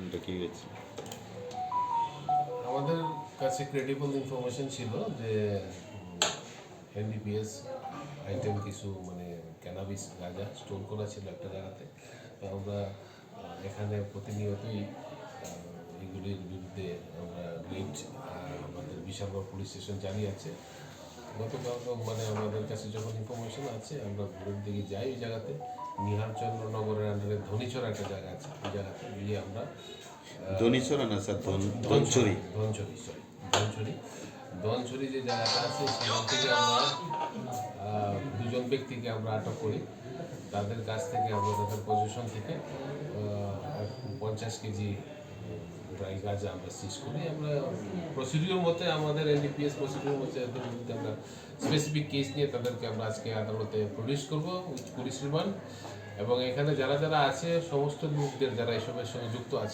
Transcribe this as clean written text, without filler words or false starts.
ঘটনাটা কি হয়েছে? আমাদের কাছে ক্রেডিবল ইনফরমেশন ছিল যে এনডিপিএস আইটেম কিছু মানে ক্যানাবিস গাঁজা স্টোর করা ছিল একটা জায়গাতে। তো আমরা এখানে প্রতিনিয়তই এগুলির বিরুদ্ধে আমরা রেড আমাদের বিশালগড় পুলিশ স্টেশন জারি আছে। গতকাল মানে আমাদের কাছে যখন ইনফরমেশন আছে আমরা ভোরের দিকে যাই ওই জায়গাতে। নিহালচন্দ্রনগরের আন্ডারে ধনীছড়া একটা জায়গা আছে, ওই জায়গাতে গিয়ে আমরা ধনীছড়া না স্যার, ধনছড়ি। ধনছড়ি যে জায়গাটা আছে সেখান থেকে আমরা দুজন ব্যক্তিকে আমরা আটক করি। তাদের কাছ থেকে আমরা তাদের পজিশন থেকে 50 কেজি ড্রাই গাঁজা আমরা সিজ করি। আমরা প্রসিডিওর মতে আমাদের এনডিপিএস প্রসিডিওর মধ্যে এদের বিরুদ্ধে আমরা স্পেসিফিক কেস নিয়ে তাদেরকে আমরা আজকে আদালতে প্রডিউস করবো উইথ পুলিশ রিমান্ড। এবং এখানে যারা যারা আছে সমস্ত লোকদের যারা এসবের সঙ্গে যুক্ত আছে